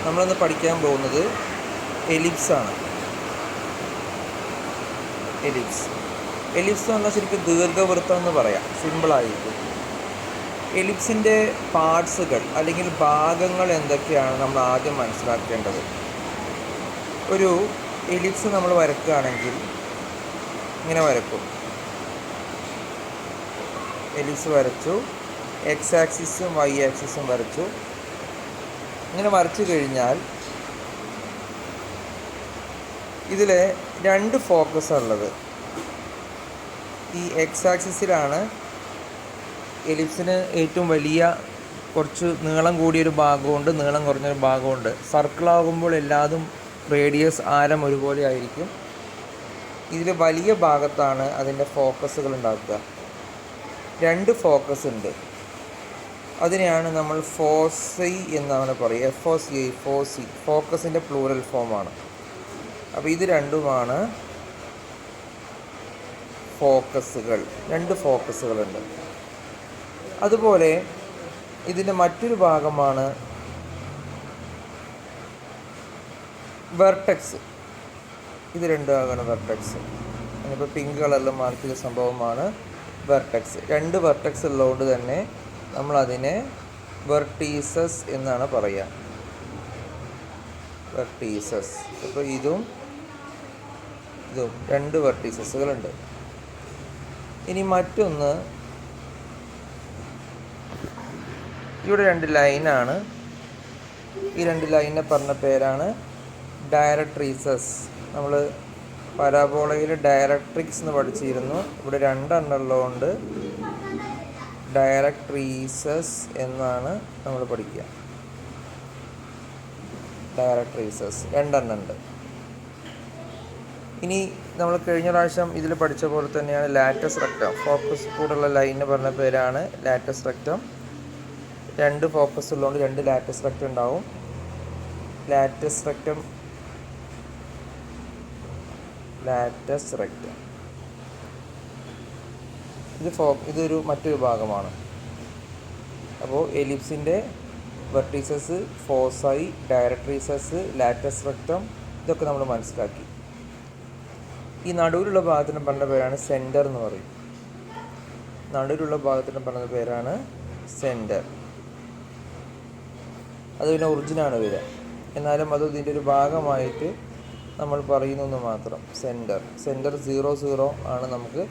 നമ്മളിന്ന് പഠിക്കാൻ പോകുന്നത് എലിപ്സാണ്. എലിപ്സ് എന്ന് പറഞ്ഞാൽ ശരിക്കും ദീർഘവൃത്തം എന്ന് പറയാം, സിമ്പിളായിരിക്കും. എലിപ്സിൻ്റെ പാർട്സുകൾ അല്ലെങ്കിൽ ഭാഗങ്ങൾ എന്തൊക്കെയാണ് നമ്മൾ ആദ്യം മനസ്സിലാക്കേണ്ടത്. ഒരു എലിപ്സ് നമ്മൾ വരയ്ക്കുകയാണെങ്കിൽ ഇങ്ങനെ വരക്കും. എലിപ്സ് വരച്ചു, എക്സ് ആക്സിസും വൈ ആക്സിസും വരച്ചു. ഇങ്ങനെ വരച്ചു കഴിഞ്ഞാൽ ഇതിൽ രണ്ട് ഫോക്കസാണ് ഉള്ളത്. ഈ എക്സ് ആക്സിസിലാണ് എലിപ്സിന് ഏറ്റവും വലിയ കുറച്ച് നീളം കൂടിയൊരു ഭാഗമുണ്ട്, നീളം കുറഞ്ഞൊരു ഭാഗമുണ്ട്. സർക്കിളാകുമ്പോൾ എല്ലാതും റേഡിയസ് ആരം ഒരുപോലെ ആയിരിക്കും. ഇതിൽ വലിയ ഭാഗത്താണ് അതിൻ്റെ ഫോക്കസുകൾ ഉണ്ടാക്കുക. രണ്ട് ഫോക്കസ് ഉണ്ട്. അതിനെയാണ് നമ്മൾ ഫോസി എന്നാണ് പറയുക. FOCI, ഫോസി, ഫോക്കസിൻ്റെ പ്ലൂറൽ ഫോമാണ്. അപ്പോൾ ഇത് രണ്ടുമാണ് ഫോക്കസുകൾ. രണ്ട് ഫോക്കസുകളുണ്ട്. അതുപോലെ ഇതിൻ്റെ മറ്റൊരു ഭാഗമാണ് വെർട്ടെക്സ്. ഇത് രണ്ടാണ് വെർട്ടെക്സ്. ഞാനിപ്പോൾ പിങ്ക് കളറിൽ മാർക്ക് ചെയ്ത സംഭവമാണ് വെർട്ടെക്സ്. രണ്ട് വെർട്ടെക്സ് ഉള്ളതുകൊണ്ട് തന്നെ നമ്മളതിനെ വെർട്ടീസസ് എന്നാണ് പറയുക. വെർട്ടീസസ്. ഇപ്പോൾ ഇതും രണ്ട് വെർട്ടീസസുകളുണ്ട്. ഇനി മറ്റൊന്ന്, ഇവിടെ രണ്ട് ലൈനാണ്. ഈ രണ്ട് ലൈനിനെ പറഞ്ഞ പേരാണ് ഡയറക്ട്രീസസ്. നമ്മൾ പരാബോളയിൽ ഡയറക്ട്രിക്സ് എന്ന് പഠിച്ചിരുന്നു. ഇവിടെ രണ്ടെണ്ണമുള്ളതുകൊണ്ട് ഡയറക്ട്രീസസ് എന്നാണ് നമ്മൾ പഠിക്കുക. ഡയറക്ട്രീസസ് രണ്ടെണ്ണം ഉണ്ട്. ഇനി നമ്മൾ കഴിഞ്ഞ പ്രാവശ്യം ഇതിൽ പഠിച്ച പോലെ തന്നെയാണ് ലാറ്റസ് റെക്റ്റം. ഫോക്കസ് കൂടുള്ള ലൈനിന് പറഞ്ഞ പേരാണ് ലാറ്റസ് റെക്റ്റം. രണ്ട് ഫോക്കസ് ഉള്ളതുകൊണ്ട് രണ്ട് ലാറ്റസ് റെക്റ്റം ഉണ്ടാവും. ലാറ്റസ് റെക്റ്റം ഇതൊരു മറ്റൊരു ഭാഗമാണ്. അപ്പോൾ എലിപ്സിൻ്റെ വെർട്ടീസസ്, ഫോസൈ, ഡയറക്ട്രീസസ്, ലാറ്റസ് റെക്റ്റം ഇതൊക്കെ നമ്മൾ മനസ്സിലാക്കി. ഈ നടുവിലുള്ള ഭാഗത്തിന് പറഞ്ഞ പേരാണ് സെൻറ്റർ എന്ന് പറയും. നടുവിലുള്ള ഭാഗത്തിന് പറഞ്ഞ പേരാണ് സെൻറ്റർ. അത് പിന്നെ ഒറിജിനാണ് വരിക, എന്നാലും അത് ഇതിൻ്റെ ഒരു ഭാഗമായിട്ട് നമ്മൾ പറയുന്നു മാത്രം. സെൻറ്റർ 0 ആണ് നമുക്ക്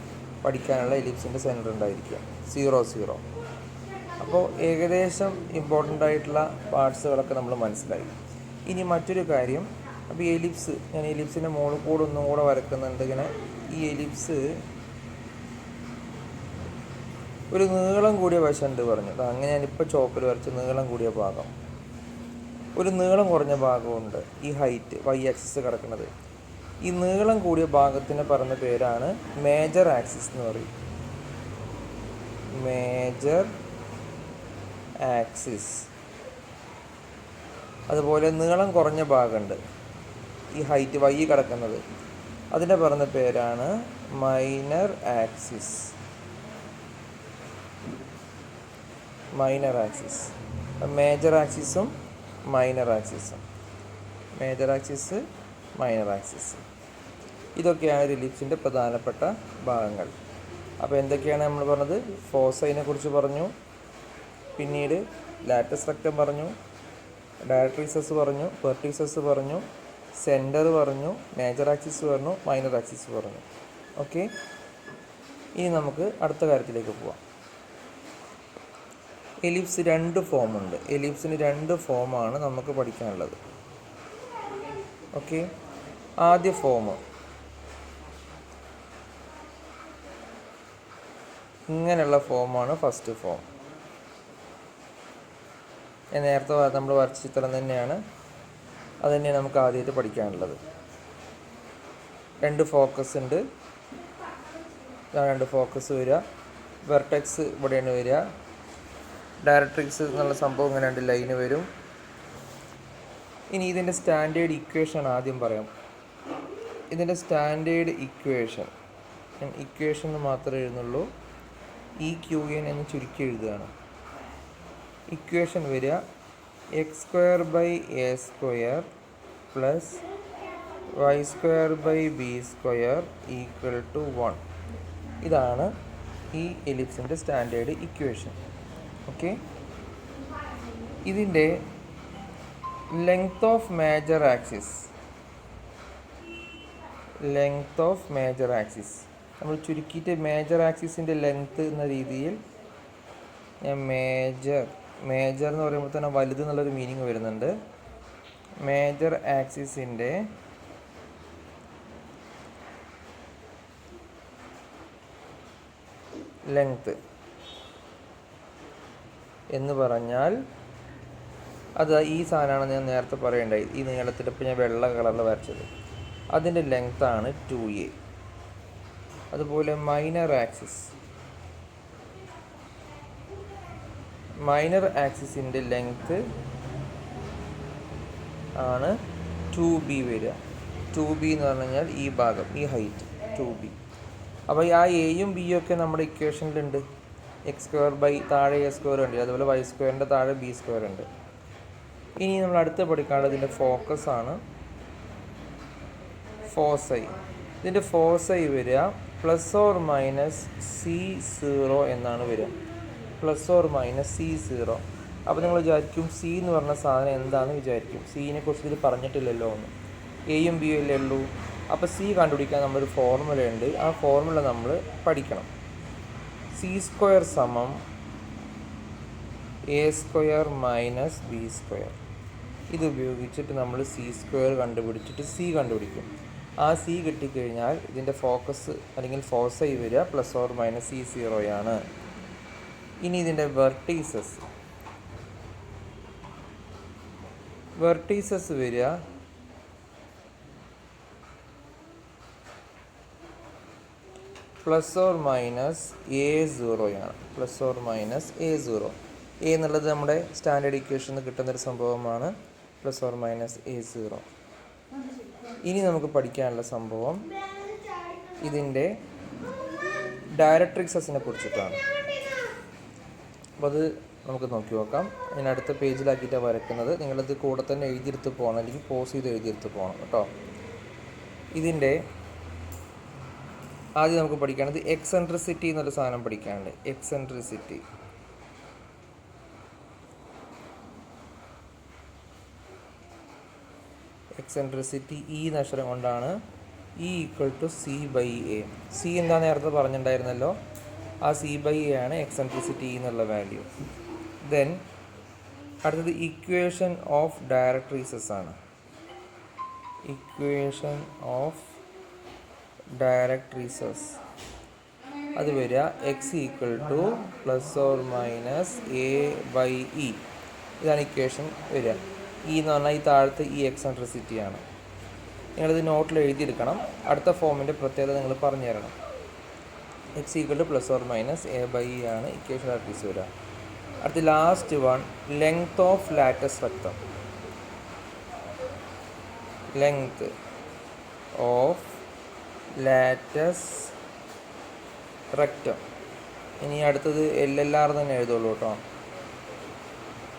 പഠിക്കാനുള്ള എലിപ്സിൻ്റെ സെൻറ്റർ ഉണ്ടായിരിക്കുക. 0. അപ്പോൾ ഏകദേശം ഇമ്പോർട്ടൻ്റ് ആയിട്ടുള്ള പാർട്സുകളൊക്കെ നമ്മൾ മനസ്സിലായി. ഇനി മറ്റൊരു കാര്യം, അപ്പോൾ ഞാൻ എലിപ്സിൻ്റെ മുകളിൽ കൂടെ ഒന്നും കൂടെ വരക്കുന്നുണ്ട്. ഇങ്ങനെ ഈ എലിപ്സ് ഒരു നീളം കൂടിയ വശമുണ്ട് പറഞ്ഞു. അങ്ങനെ ഞാനിപ്പോൾ ചോപ്പിൽ വരച്ച നീളം കൂടിയ ഭാഗം, ഒരു നീളം കുറഞ്ഞ ഭാഗമുണ്ട്. ഈ ഹൈറ്റ് വൈ ആക്സിസ് കിടക്കുന്നത്. ഈ നീളം കൂടിയ ഭാഗത്തിന് പറഞ്ഞ പേരാണ് മേജർ ആക്സിസ് എന്ന് പറയും. Major axis. അതുപോലെ നീളം കുറഞ്ഞ ഭാഗമുണ്ട്, ഈ ഹൈറ്റ് വൈ കിടക്കുന്നത്, അതിൻ്റെ പറഞ്ഞ പേരാണ് മൈനർ ആക്സിസ്. മേജർ ആക്സിസും മൈനർ ആക്സിസ് ഇതൊക്കെയാണ് എലിപ്സിൻ്റെ പ്രധാനപ്പെട്ട ഭാഗങ്ങൾ. അപ്പോൾ എന്തൊക്കെയാണ് നമ്മൾ പറഞ്ഞത്? ഫോസൈനെ കുറിച്ച് പറഞ്ഞു, പിന്നീട് ലാറ്റസ് റെക്റ്റം പറഞ്ഞു, ഡയറക്ട്രീസസ് പറഞ്ഞു, വെർട്ടീസസ് പറഞ്ഞു, സെൻറ്റർ പറഞ്ഞു, മേജർ ആക്സിസ് പറഞ്ഞു, മൈനർ ആക്സിസ് പറഞ്ഞു. ഓക്കെ, ഇനി നമുക്ക് അടുത്ത കാര്യത്തിലേക്ക് പോവാം. എലിപ്സ് രണ്ട് ഫോമുണ്ട്. എലിപ്സിന് രണ്ട് ഫോമാണ് നമുക്ക് പഠിക്കാനുള്ളത്. ഓക്കെ, ആദ്യ ഫോം ഇങ്ങനെയുള്ള ഫോമാണ് ഫസ്റ്റ് ഫോം. നേരത്തെ നമ്മൾ വരച്ച ചിത്രം തന്നെയാണ്, അത് തന്നെയാണ് നമുക്ക് ആദ്യമായിട്ട് പഠിക്കാനുള്ളത്. രണ്ട് ഫോക്കസ് ഉണ്ട്. രണ്ട് ഫോക്കസ് വരിക. വെർട്ടെക്സ് ഇവിടെയാണ് വരിക. ഡയറക്ട്രിക്സ് എന്നുള്ള സംഭവം ഇങ്ങനെ രണ്ട് ലൈന് വരും. ഇനി ഇതിൻ്റെ സ്റ്റാൻഡേർഡ് ഇക്വേഷൻ ആദ്യം പറയാം. ഇതിൻ്റെ സ്റ്റാൻഡേർഡ് ഇക്വേഷൻ എന്ന് മാത്രമേ എഴുതുന്നുള്ളൂ. EQN എന്ന് ചുരുക്കി എഴുതുകയാണ്. ഇക്വേഷൻ വരിക X square by A square plus Y square by B square equal to 1. ഇതാണ് ഈ എലിപ്സിൻ്റെ സ്റ്റാൻഡേർഡ് ഇക്വേഷൻ. ഓക്കെ, ഇതിൻ്റെ ലെങ്ത് ഓഫ് മേജർ ആക്സിസ് നമ്മൾ ചുരുക്കിയിട്ട് മേജർ ആക്സിസിൻ്റെ ലെങ്ത്ത് എന്ന രീതിയിൽ ഞാൻ മേജർ എന്ന് പറയുമ്പോൾ തന്നെ വലുത് എന്നുള്ളൊരു മീനിങ് വരുന്നുണ്ട്. മേജർ ആക്സിസിൻ്റെ ലെങ്ത്ത് എന്ന് പറഞ്ഞാൽ അത് ഈ സാധനമാണ് ഞാൻ നേരത്തെ പറയണ്ടായി. ഈ നീളത്തിൽ ഇപ്പോൾ ഞാൻ വെള്ള കളറിൽ വരച്ചത് അതിൻ്റെ ലെങ്ത്താണ് 2a. അതുപോലെ മൈനർ ആക്സിസിൻ്റെ ലെങ്ത്ത് ആണ് 2b വരിക. 2b എന്ന് പറഞ്ഞു കഴിഞ്ഞാൽ ഈ ഭാഗം, ഈ ഹൈറ്റ് 2b. അപ്പോൾ ആ എയും ബിയും ഒക്കെ നമ്മുടെ ഇക്വേഷനിലുണ്ട്. എക്സ് സ്ക്വയർ ബൈ താഴെ എ സ്ക്വയർ ഉണ്ട്, അതുപോലെ വൈ സ്ക്വയറിൻ്റെ താഴെ ബി സ്ക്വയർ ഉണ്ട്. ഇനി നമ്മൾ അടുത്ത് പഠിക്കാനുള്ളത് ഇതിൻ്റെ ഫോക്കസ് ആണ്. ഫോസൈ, ഇതിൻ്റെ ഫോസൈ വരിക ±C0 എന്നാണ് വരിക. ±C0. അപ്പോൾ നിങ്ങൾ വിചാരിക്കും സി എന്ന് പറഞ്ഞ സാധനം എന്താണെന്ന് വിചാരിക്കും. സീനെ കുറിച്ച് ഇതിൽ പറഞ്ഞിട്ടില്ലല്ലോ എന്ന്. എയും ബിയും അല്ലേ ഉള്ളൂ. അപ്പോൾ സി കണ്ടുപിടിക്കാൻ നമ്മളൊരു ഫോർമുലയുണ്ട്. ആ ഫോർമുല നമ്മൾ പഠിക്കണം. C² സമം A² മൈനസ് B². ഇത് ഉപയോഗിച്ചിട്ട് നമ്മൾ C² കണ്ടുപിടിച്ചിട്ട് സി കണ്ടുപിടിക്കും. ആ സി കിട്ടിക്കഴിഞ്ഞാൽ ഇതിൻ്റെ ഫോക്കസ് അല്ലെങ്കിൽ ഫോസൈ വരിക ±C0 ആണ്. ഇനി ഇതിൻ്റെ വെർട്ടീസസ് വരിക ±A0 ആണ്. ±A0. എ എന്നുള്ളത് നമ്മുടെ സ്റ്റാൻഡേർഡ് ഇക്വേഷനിൽ നിന്ന് കിട്ടുന്നൊരു സംഭവമാണ്. ±A0. ഇനി നമുക്ക് പഠിക്കാനുള്ള സംഭവം ഇതിൻ്റെ ഡയറക്ട്രിക്സസിനെ കുറിച്ചിട്ടാണ്. അപ്പോൾ അത് നമുക്ക് നോക്കി നോക്കാം. ഞാൻ അടുത്ത പേജിലാക്കിയിട്ടാണ് വരയ്ക്കുന്നത്. നിങ്ങളിത് കൂടെ തന്നെ എഴുതിയെടുത്ത് പോകണം, അല്ലെങ്കിൽ പോസ് ചെയ്ത് എഴുതിയെടുത്ത് പോകണം കേട്ടോ. ഇതിൻ്റെ ആദ്യം നമുക്ക് പഠിക്കാനുള്ളത് എക്സെൻട്രിസിറ്റി എന്നൊരു സാധനം പഠിക്കാനുണ്ട്. എക്സെൻട്രിസിറ്റി ഇ എന്ന അക്ഷരം കൊണ്ടാണ്. E = C/A. സി എന്താ നേരത്തെ പറഞ്ഞിട്ടുണ്ടായിരുന്നല്ലോ, ആ C/A ആണ് എക്സെൻട്രിസിറ്റി എന്നുള്ള വാല്യൂ. ദെൻ അടുത്തത് ഇക്വേഷൻ ഓഫ് ഡയറക്ട്രീസസ് ആണ്. ഇക്വേഷൻ ഓഫ് ഡയറക്ട്രീസസ് അത് വരിക x = ±A/E. ഇതാണ് ഇക്വേഷൻ വരിക. ഇ എന്ന് പറഞ്ഞാൽ ഈ താഴത്തെ ഈ എക്സെൻട്രിസിറ്റിയാണ്. നിങ്ങളിത് നോട്ടിൽ എഴുതിയെടുക്കണം. അടുത്ത ഫോമിൻ്റെ പ്രത്യേകത നിങ്ങൾ പറഞ്ഞു തരണം. x =±A/E ആണ് ഇക്വേഷൻ ഡയറക്ട്രീസ് വരിക. അടുത്ത last one length of latus rectum. Length of latus rectum. ഇനി അടുത്തത് LLR തന്നെ എഴുതുള്ളൂ കേട്ടോ.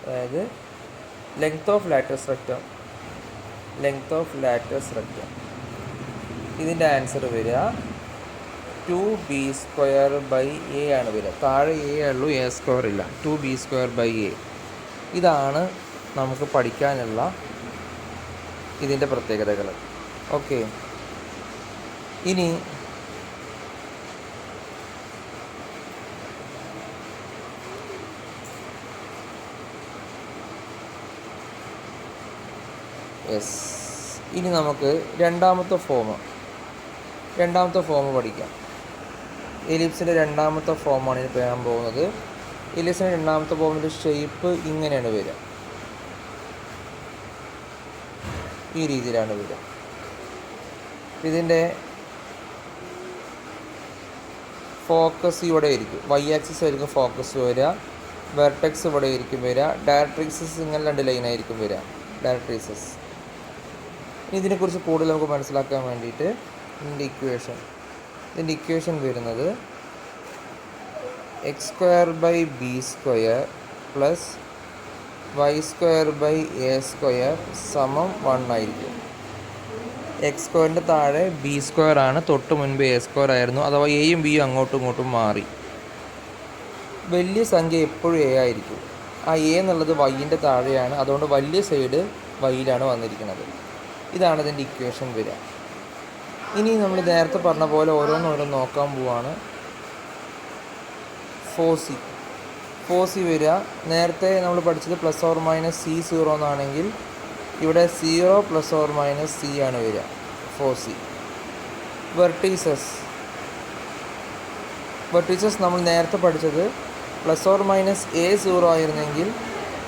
അതായത് ലെങ്ത് ഓഫ് ലാറ്റസ് റെക്ടം. ഇതിൻ്റെ ആൻസർ വരിക 2b²/A ആണ് വരിക. താഴെ A ഉള്ളൂ, A² ഇല്ല. 2b²/A. ഇതാണ് നമുക്ക് പഠിക്കാനുള്ള ഇതിൻ്റെ പ്രത്യേകതകൾ. ഓക്കെ, ഇനി ഇനി നമുക്ക് രണ്ടാമത്തെ ഫോം പഠിക്കാം. എലിപ്സിൻ്റെ രണ്ടാമത്തെ ഫോമാണ് ഇനി പറയാൻ പോകുന്നത്. എലിപ്സിൻ്റെ രണ്ടാമത്തെ ഫോമിൻ്റെ ഷേപ്പ് ഇങ്ങനെയാണ് വരിക. ഈ രീതിയിലാണ് വരിക. ഇതിൻ്റെ ഫോക്കസ് ഇവിടെ ആയിരിക്കും. വൈ ആക്സിസ് ആയിരിക്കും ഫോക്കസ് വരിക. വെർട്ടെക്സ് ഇവിടെ ആയിരിക്കും വരിക. ഡയറക്ട്രിക്സസ് ഇങ്ങനെ 2 ലൈനായിരിക്കും വരിക. ഡയറക്ട്രിക്സസ്. ഇതിനെക്കുറിച്ച് കൂടുതൽ നമുക്ക് മനസ്സിലാക്കാൻ വേണ്ടിയിട്ട് ഇതിൻ്റെ ഇക്വേഷൻ വരുന്നത് x² / B² + Y square by A square സമം 1 ആയിരിക്കും. എക്സ് സ്ക്വയറിൻ്റെ താഴെ ബി സ്ക്വയർ ആണ്, തൊട്ട് മുൻപ് എ സ്ക്വയർ ആയിരുന്നു. അഥവാ എയും ബിയും അങ്ങോട്ടും ഇങ്ങോട്ടും മാറി. വലിയ സംഖ്യ എപ്പോഴും എ ആയിരിക്കും. ആ എ എന്നുള്ളത് വൈൻ്റെ താഴെയാണ്, അതുകൊണ്ട് വലിയ സൈഡ് വൈയിലാണ് വന്നിരിക്കുന്നത്. ഇതാണ് ഇതിൻ്റെ ഇക്വേഷൻ വരിക. ഇനി നമ്മൾ നേരത്തെ പറഞ്ഞ പോലെ ഓരോന്നോരോന്ന് നോക്കാൻ പോവാണ്. ഫോസി വരിക. നേരത്തെ നമ്മൾ പഠിച്ചത് പ്ലസ് ഓർ മൈനസ് സി 0 എന്നാണെങ്കിൽ ഇവിടെ 0 പ്ലസ് ഓർ മൈനസ് സി ആണ് വരിക ഫോസി. വെർട്ടീസസ് നമ്മൾ നേരത്തെ പഠിച്ചത് പ്ലസ് ഓർ മൈനസ് എ 0 ആയിരുന്നെങ്കിൽ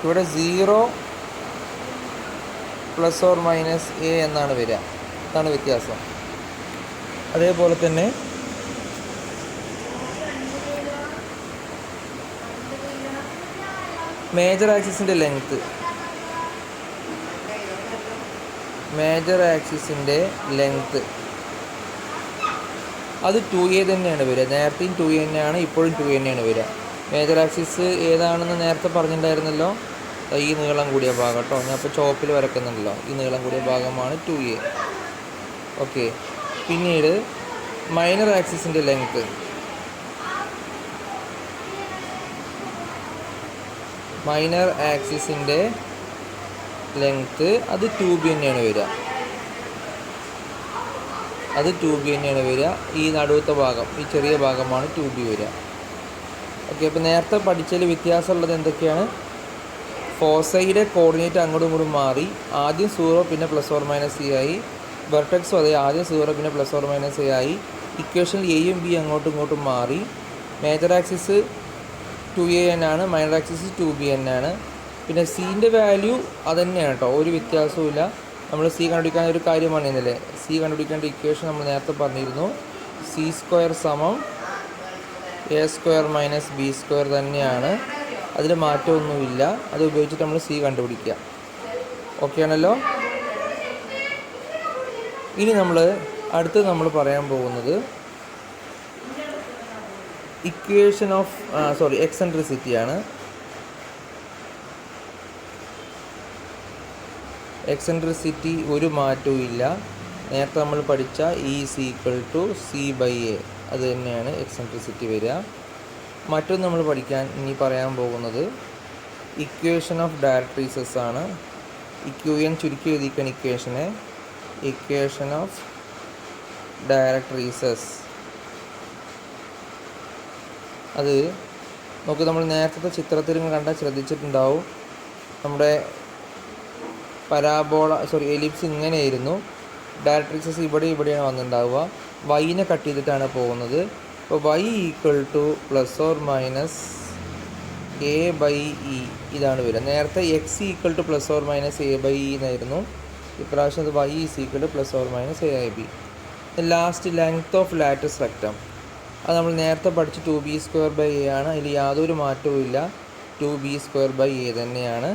ഇവിടെ 0 പ്ലസ് ഓർ മൈനസ് എ എന്നാണ് വരിക. ഇതാണ് വ്യത്യാസം. അതേപോലെ തന്നെ മേജർ ആക്സിസിൻ്റെ ലെങ്ത്ത് അത് 2a തന്നെയാണ് വരിക. നേരത്തെയും 2a തന്നെയാണ്, ഇപ്പോഴും 2a തന്നെയാണ് വരിക. മേജർ ആക്സിസ് ഏതാണെന്ന് നേരത്തെ പറഞ്ഞിട്ടുണ്ടായിരുന്നല്ലോ, ഈ നീളം കൂടിയ ഭാഗം കേട്ടോ. ഞാൻ ഇപ്പോൾ ചോപ്പിൽ വരക്കുന്നുണ്ടല്ലോ, ഈ നീളം കൂടിയ ഭാഗമാണ് 2a. ഓക്കെ. പിന്നീട് മൈനർ ആക്സിസിൻ്റെ ലെങ്ത്ത് അത് 2b തന്നെയാണ് വരിക. ഈ നടുവത്തെ ഭാഗം, ഈ ചെറിയ ഭാഗമാണ് 2b വരിക. ഓക്കെ. അപ്പോൾ നേരത്തെ പഠിച്ചതിൽ വ്യത്യാസമുള്ളത് എന്തൊക്കെയാണ്? ഫോസൈയുടെ കോർഡിനേറ്റ് അങ്ങോട്ടും ഇങ്ങോട്ടും മാറി. ആദ്യം 0 പിന്നെ പ്ലസ് ഓർ മൈനസ് സി ആയി. വെർട്ടെക്സും അതെ, ആദ്യം 0 പിന്നെ പ്ലസ് ഓർ മൈനസ് എ ആയി. ഇക്വേഷനിൽ എയും ബി അങ്ങോട്ടും ഇങ്ങോട്ടും മാറി. മേജർ ആക്സിസ് 2a ആണ്, മൈനർ ആക്സിസ് 2b ആണ്. പിന്നെ സീൻ്റെ വാല്യൂ അതുതന്നെയാണ് കേട്ടോ, ഒരു വ്യത്യാസവും ഇല്ല. നമ്മൾ സി കണ്ടുപിടിക്കാൻ ഒരു കാര്യമാണ് ഇന്നലെ. സി കണ്ടുപിടിക്കേണ്ട ഇക്വേഷൻ നമ്മൾ നേരത്തെ പറഞ്ഞിരുന്നു. സി സ്ക്വയർ സമം A square minus B square തന്നെയാണ്, അതിൽ മാറ്റമൊന്നുമില്ല. അത് ഉപയോഗിച്ചിട്ട് നമ്മൾ സി കണ്ടുപിടിക്കുക. ഓക്കെ ആണല്ലോ. ഇനി അടുത്ത് നമ്മൾ പറയാൻ പോകുന്നത് ഇക്വേഷൻ ഓഫ് എക്സെൻട്രിസിറ്റിയാണ്. എക്സെൻട്രിസിറ്റി ഒരു മാറ്റവും ഇല്ല. നേരത്തെ നമ്മൾ പഠിച്ച E=C/A അത് തന്നെയാണ് എക്സെൻട്രിസിറ്റി വരിക. മറ്റൊന്ന് നമ്മൾ ഇനി പറയാൻ പോകുന്നത് ഇക്വേഷൻ ഓഫ് ഡയറക്ട്രീസസ് ആണ്. ഇക്വേഷൻ ചുരുക്കി എഴുതിക്കാൻ ഇക്വേഷൻ ഓഫ് ഡയറക്ട്രീസസ്. അത് നമ്മൾ നേരത്തെ ചിത്രത്തിൽ കണ്ടാൽ ശ്രദ്ധിച്ചിട്ടുണ്ടാവും. നമ്മുടെ എലിപ്സ് ഇങ്ങനെയായിരുന്നു. ഡയറക്ട്രീസസ് ഇവിടെയാണ് വന്നിട്ടുണ്ടാവുക. വൈനെ കട്ട് ചെയ്തിട്ടാണ് പോകുന്നത്. അപ്പോൾ y plus or minus a/e ഇതാണ് വരിക. നേരത്തെ x plus or minus a/e എന്നായിരുന്നു. ഇപ്രാവശ്യം അത് y plus or minus a/b. Last length of lattice rectum അത് നമ്മൾ നേരത്തെ പഠിച്ച് 2b²/a ആണ്. അതിൽ യാതൊരു മാറ്റവും ഇല്ല, 2b²/a തന്നെയാണ്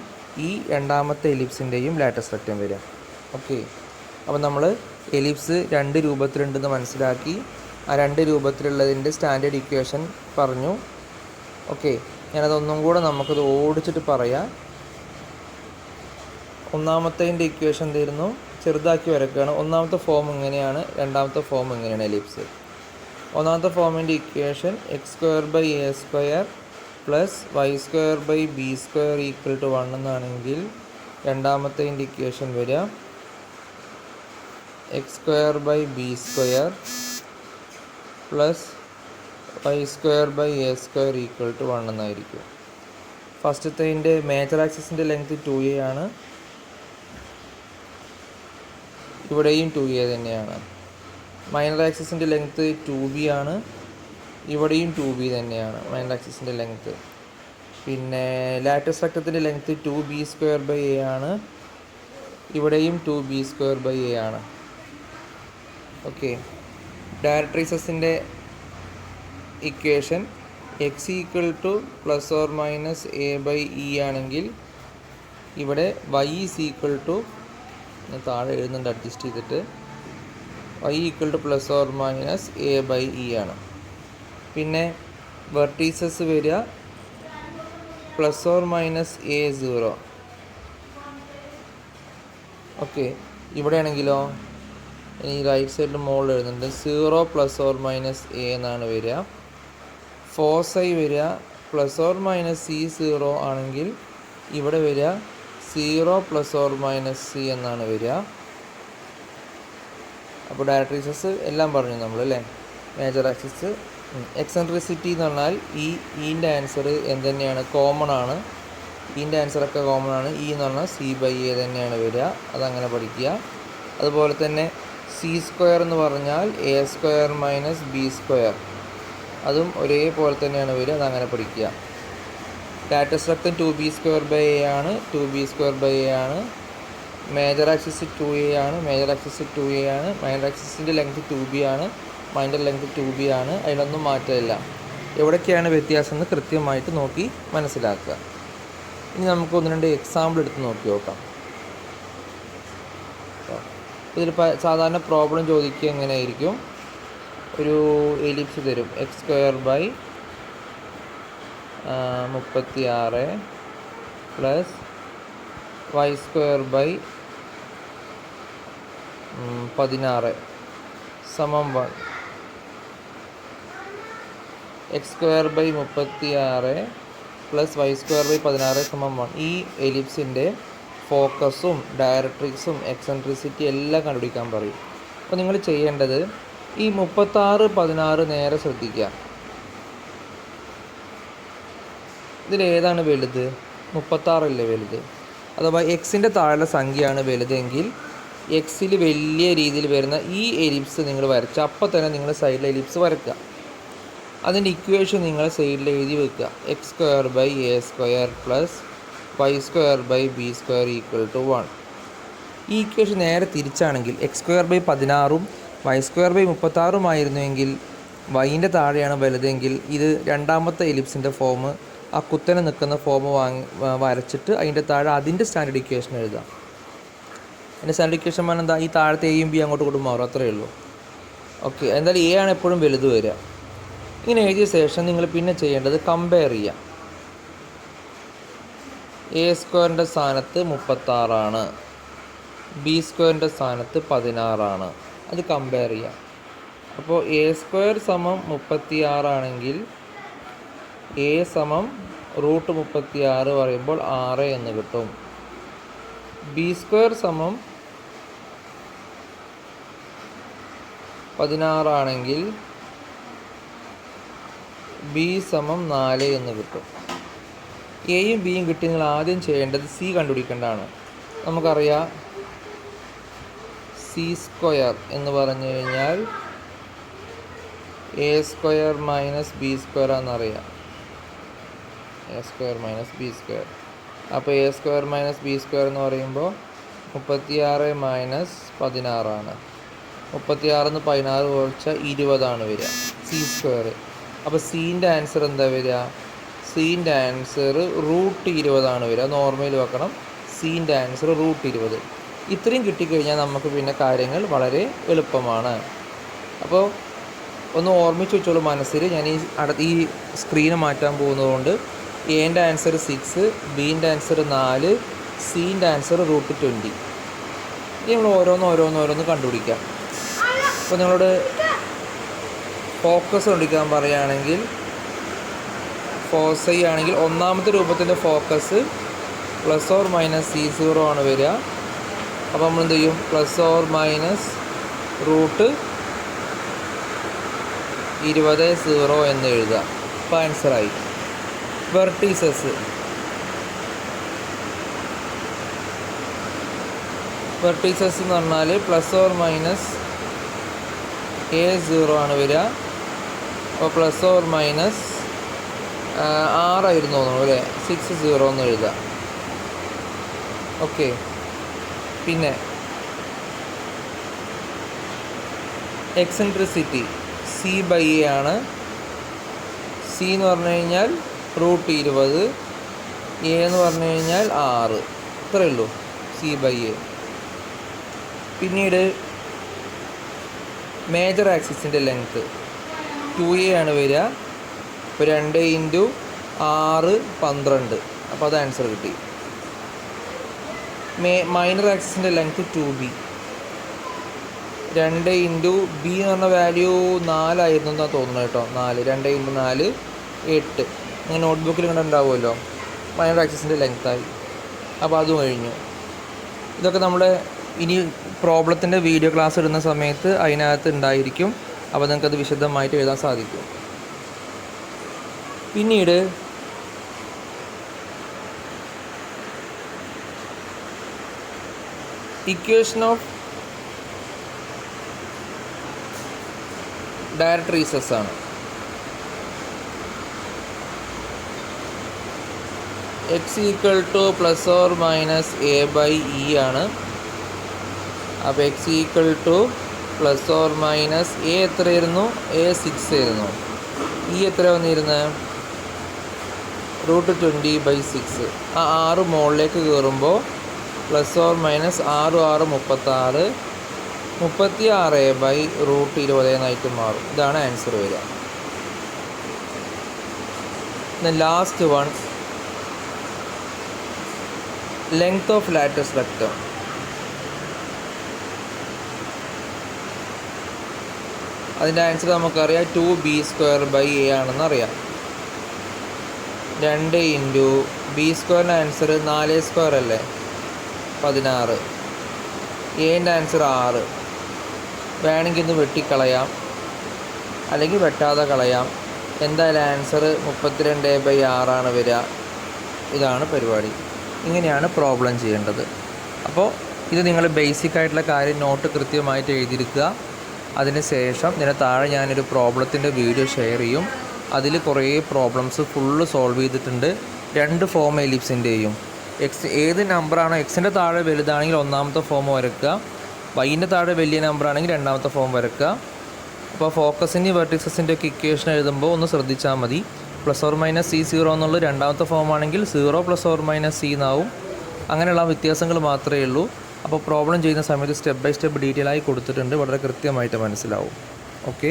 ഈ രണ്ടാമത്തെ എലിപ്സിൻ്റെയും ലാറ്റിസ് റെക്റ്റം വരിക. ഓക്കെ. അപ്പോൾ നമ്മൾ എലിപ്സ് 2 രൂപത്തിലുണ്ടെന്ന് മനസ്സിലാക്കി. ആ 2 രൂപത്തിലുള്ളതിൻ്റെ സ്റ്റാൻഡേർഡ് ഇക്വേഷൻ പറഞ്ഞു. ഓക്കെ. ഞാനതൊന്നും കൂടെ നമുക്കത് ഓടിച്ചിട്ട് പറയാം. ഒന്നാമത്തേൻ്റെ ഇക്വേഷൻ എന്തായിരുന്നു? ചെറുതാക്കി വരക്കുകയാണ്. ഒന്നാമത്തെ ഫോം ഇങ്ങനെയാണ്, രണ്ടാമത്തെ ഫോം ഇങ്ങനെയാണ് എലിപ്സ്. ഒന്നാമത്തെ ഫോമിൻ്റെ ഇക്വേഷൻ x²/a² പ്ലസ് y²/b² 1 എന്നാണെങ്കിൽ രണ്ടാമത്തേൻ്റെ ഇക്വേഷൻ വരിക x²/b² പ്ലസ് y²/a² 1 എന്നായിരിക്കും. ഫസ്റ്റത്തേൻ്റെ മേജർ ആക്സിസിൻ്റെ ലെങ്ത് 2a ആണ്, ഇവിടെയും 2a തന്നെയാണ്. മൈനർ ആക്സിസിൻ്റെ ലെങ്ത് 2b ആണ്, ഇവിടെയും 2b തന്നെയാണ് മൈനർ ആക്സിസിൻ്റെ ലെങ്ത്. പിന്നെ ലാറ്റിസ് റെക്റ്റത്തിൻ്റെ ലെങ്ത് 2b²/a ആണ്, ഇവിടെയും 2b²/a ആണ്. ഓക്കെ. ഡയറക്ട്രീസസിൻ്റെ equation x plus or minus a/e ആണെങ്കിൽ ഇവിടെ y ഞാൻ താഴെ എഴുതുന്നുണ്ട് അഡ്ജസ്റ്റ് ചെയ്തിട്ട്, y plus or minus a/e ആണ്. പിന്നെ വെർട്ടീസസ് വരിക plus or minus a0 okay, ഇവിടെയാണെങ്കിലോ ഇനി റൈറ്റ് സൈഡിൽ മുകളിൽ എഴുതുന്നുണ്ട് 0 ± a എന്നാണ് വരിക. ഫോസൈ വരിക ±C0 ആണെങ്കിൽ ഇവിടെ വരിക 0 ± c എന്നാണ് വരിക. അപ്പോൾ ഡയറക്ട്രീസസ് എല്ലാം പറഞ്ഞു നമ്മൾ അല്ലേ. മേജർ ആക്സിസ്, എക്സെൻട്രിസിറ്റി എന്ന് പറഞ്ഞാൽ ഈൻ്റെ ആൻസർ എന്ത് തന്നെയാണ്, കോമൺ ആണ്. ഈൻ്റെ ആൻസറൊക്കെ കോമൺ ആണ്. ഈ എന്ന് പറഞ്ഞാൽ C/A തന്നെയാണ് വരിക, അതങ്ങനെ പഠിക്കുക. അതുപോലെ തന്നെ C² എന്ന് പറഞ്ഞാൽ A² - B², അതും ഒരേപോലെ തന്നെയാണ് വരിക, അതങ്ങനെ പഠിക്കുക. ഡാറ്റസ്ട്രക്ചർ 2B² ആണ്, 2B² ആണ്. മേജർ ആക്സിസ് 2A ആണ്, മേജർ ആക്സിസ് 2A ആണ്. മൈനർ ആക്സിസിൻ്റെ ലെങ്ത് 2B ആണ്, മൈനർ ലെങ്ത് 2B ആണ്. അതിലൊന്നും മാറ്റമില്ല. എവിടേക്കാണ് വ്യത്യാസം എന്ന് കൃത്യമായിട്ട് നോക്കി മനസ്സിലാക്കുക. ഇനി നമുക്ക് 1-2 എക്സാമ്പിൾ എടുത്ത് നോക്കി നോക്കാം. ഇതിൽ സാധാരണ പ്രോബ്ലം ചോദിക്കുക എങ്ങനെയായിരിക്കും, ഒരു എലിപ്സ് തരും x² / 36 + y² / 16 = 1. x² / 36 + y² / 16 = 1. ഈ എലിപ്സിൻ്റെ ഫോക്കസും ഡയറക്ട്രിക്സും എക്സെൻട്രിസിറ്റി എല്ലാം കണ്ടുപിടിക്കാൻ പറയും. അപ്പോൾ നിങ്ങൾ ചെയ്യേണ്ടത് ഈ 36, 16 നേരെ ശ്രദ്ധിക്കുക. ഇതിലേതാണ് വലുത്? 36 അല്ലേ വലുത്. അഥവാ എക്സിൻ്റെ താഴെ സംഖ്യയാണ് വലുതെങ്കിൽ എക്സിൽ വലിയ രീതിയിൽ വരുന്ന ഈ എലിപ്സ് നിങ്ങൾ വരച്ച് അപ്പോൾ തന്നെ നിങ്ങൾ സൈഡിൽ എലിപ്സ് വരയ്ക്കുക. അതിൻ്റെ ഇക്വേഷൻ നിങ്ങൾ സൈഡിൽ എഴുതി വെക്കുക. x² / a² + y² / b² = 1. ഈ ഇക്വേഷൻ നേരെ തിരിച്ചാണെങ്കിൽ x² / 16 y² / 36 ആയിരുന്നുവെങ്കിൽ വൈൻ്റെ താഴെയാണ് വലുതെങ്കിൽ ഇത് രണ്ടാമത്തെ എലിപ്സിൻ്റെ ഫോം, ആ കുത്തനെ നിൽക്കുന്ന ഫോം വരച്ചിട്ട് അതിൻ്റെ താഴെ അതിൻ്റെ സ്റ്റാൻഡേർഡ് ഇക്വേഷൻ എഴുതാം. അതിൻ്റെ സ്റ്റാൻഡേർഡ് ഇക്വേഷൻ പറഞ്ഞാൽ എന്താ, ഈ താഴത്തെ എയും ബി അങ്ങോട്ട് കൊണ്ട് മാറും, അത്രയേ ഉള്ളൂ. ഓക്കെ, എന്തായാലും എ ആണ് എപ്പോഴും വലുത് വരിക. ഇങ്ങനെ എഴുതിയ ശേഷം നിങ്ങൾ പിന്നെ ചെയ്യേണ്ടത് കമ്പയർ ചെയ്യാം. A² സ്ഥാനത്ത് 36 ആണ്, B² സ്ഥാനത്ത് 16 ആണ്. അത് കമ്പയർ ചെയ്യാം. അപ്പോൾ A² = 36 ആണെങ്കിൽ A = √36 പറയുമ്പോൾ 6 എന്ന് കിട്ടും. B² = 16 ആണെങ്കിൽ B = 4 എന്ന് കിട്ടും. എയും ബിയും കിട്ടി നിങ്ങൾ ആദ്യം ചെയ്യേണ്ടത് സി കണ്ടുപിടിക്കേണ്ടതാണ്. നമുക്കറിയാം C² എന്ന് പറഞ്ഞു കഴിഞ്ഞാൽ A² - B² എന്നറിയാം. A² - B². അപ്പോൾ A² - B² എന്ന് പറയുമ്പോൾ 36 - 16 ആണ്. 36 - 16 കുറച്ചാൽ 20 വരിക C². അപ്പോൾ സീൻ്റെ ആൻസർ എന്താ വരിക? സീൻ്റെ ആൻസർ √20 വരിക. നോർമൽ വെക്കണം. സീൻ്റെ ആൻസർ √20. ഇത്രയും കിട്ടിക്കഴിഞ്ഞാൽ നമുക്ക് പിന്നെ കാര്യങ്ങൾ വളരെ എളുപ്പമാണ്. അപ്പോൾ ഒന്ന് ഓർമ്മിച്ച് വെച്ചോളൂ മനസ്സിൽ. ഞാൻ ഈ സ്ക്രീന് മാറ്റാൻ പോകുന്നതുകൊണ്ട് എൻ്റെ ആൻസർ 6, ബീൻ്റെ ആൻസർ 4, സീൻ്റെ ആൻസർ √20. ഇനി നമ്മൾ ഓരോന്ന് കണ്ടുപിടിക്കാം. അപ്പോൾ നിങ്ങളോട് ഫോക്കസ് കണ്ടുപിടിക്കാൻ പറയുകയാണെങ്കിൽ ഫോസൈ ആണെങ്കിൽ ഒന്നാമത്തെ രൂപത്തിൻ്റെ ഫോക്കസ് ± C0 ആണ് വരിക. അപ്പോൾ നമ്മൾ എന്ത് ചെയ്യും? ± √20 എന്ന് എഴുതുക. അപ്പോൾ ആൻസറായി. വെർട്ടീസസ് എന്ന് പറഞ്ഞാൽ ± A0 ആണ് വരിക. അപ്പോൾ ± 6 ആയിരുന്നു തോന്നുന്നു അല്ലേ, 60 എന്ന് എഴുതുക. ഓക്കെ, പിന്നെ എക്സെൻട്രിസിറ്റി C/A ആണ്. C എന്ന് പറഞ്ഞു കഴിഞ്ഞാൽ √20, A എന്ന് പറഞ്ഞു കഴിഞ്ഞാൽ 6. ഇത്രയേ ഉള്ളൂ C/A. പിന്നീട് മേജർ ആക്സിസിൻ്റെ ലെങ്ത്ത് 2A ആണ് വരിക. അപ്പോൾ 2 × 6 = 12. അപ്പോൾ അത് ആൻസർ കിട്ടി. മൈനർ ആക്സിസിൻ്റെ ലെങ്ത് 2b. 2 ഇൻറ്റു ബി എന്ന് പറഞ്ഞ വാല്യൂ 4 ആയിരുന്നു എന്നാണ് തോന്നുന്നത് കേട്ടോ. 4 2 ഇൻറ്റു 4 8 അങ്ങനെ നോട്ട്ബുക്കിൽ ഇങ്ങനെ ഉണ്ടാവുമല്ലോ. മൈനർ ആക്സിസിൻ്റെ ലെങ്ത്തായി. അപ്പോൾ അതും കഴിഞ്ഞു. ഇതൊക്കെ നമ്മുടെ ഇനി പ്രോബ്ലത്തിൻ്റെ വീഡിയോ ക്ലാസ് ഇടുന്ന സമയത്ത് അതിനകത്ത് ഉണ്ടായിരിക്കും. അപ്പോൾ നിങ്ങൾക്കത് വിശദമായിട്ട് എഴുതാൻ സാധിക്കും. പിന്നീട് ഇക്വേഷൻ ഓഫ് ഡയറക്റ്റ് റീസസ് ആണ്. X equal to plus or minus A by E ആണ്. അപ്പോൾ X equal to plus or minus A എത്രയായിരുന്നു? എ 6 ആയിരുന്നു. ഇ എത്ര വന്നിരുന്നത്? √20/6. ആ 6 മുകളിലേക്ക് കയറുമ്പോൾ പ്ലസ് ഓർ മൈനസ് 6 36 36/√20 എന്നായിട്ട് മാറും. ഇതാണ് ആൻസർ വരിക. Last one, length of latus rectum. അതിൻ്റെ ആൻസർ നമുക്കറിയാം 2b²/a ആണെന്ന് അറിയാം. 2 ഇൻറ്റു b² ആൻസർ 4² അല്ലേ, 16. എൻ്റെ ആൻസർ 6. വേണമെങ്കിൽ ഇന്ന് വെട്ടിക്കളയാം, അല്ലെങ്കിൽ വെട്ടാതെ കളയാം. എന്തായാലും ആൻസർ 32/6 ആണ് വരിക. ഇതാണ് പരിപാടി. ഇങ്ങനെയാണ് പ്രോബ്ലം ചെയ്യേണ്ടത്. അപ്പോൾ ഇത് നിങ്ങൾ ബേസിക് ആയിട്ടുള്ള കാര്യം നോട്ട് കൃത്യമായിട്ട് എഴുതിയിരിക്കുക. അതിന് ശേഷം ഇതിന് താഴെ ഞാനൊരു പ്രോബ്ലത്തിൻ്റെ വീഡിയോ ഷെയർ ചെയ്യും. അതിൽ കുറേ പ്രോബ്ലംസ് ഫുള്ള് സോൾവ് ചെയ്തിട്ടുണ്ട്. 2 ഫോം എലിപ്സിൻ്റെയും. എക്സ് ഏത് നമ്പറാണോ എക്സിൻ്റെ താഴെ വലുതാണെങ്കിൽ ഒന്നാമത്തെ ഫോം വരയ്ക്കുക, വൈൻ്റെ താഴെ വലിയ നമ്പറാണെങ്കിൽ രണ്ടാമത്തെ ഫോം വരയ്ക്കുക. അപ്പോൾ ഫോക്കസിൻ്റെ വെർട്ടിസസിൻ്റെ ഒക്കെ ഇക്വേഷൻ എഴുതുമ്പോൾ ഒന്ന് ശ്രദ്ധിച്ചാൽ മതി. പ്ലസ് ഓർ മൈനസ് C0 എന്നുള്ളത് രണ്ടാമത്തെ ഫോം ആണെങ്കിൽ 0 + ഓർ മൈനസ് C എന്നാവും. അങ്ങനെയുള്ള വ്യത്യാസങ്ങൾ മാത്രമേ ഉള്ളൂ. അപ്പോൾ പ്രോബ്ലം ചെയ്യുന്ന സമയത്ത് സ്റ്റെപ്പ് ബൈ സ്റ്റെപ്പ് ഡീറ്റെയിൽ ആയി കൊടുത്തിട്ടുണ്ട്. വളരെ കൃത്യമായിട്ട് മനസ്സിലാവും. ഓക്കെ.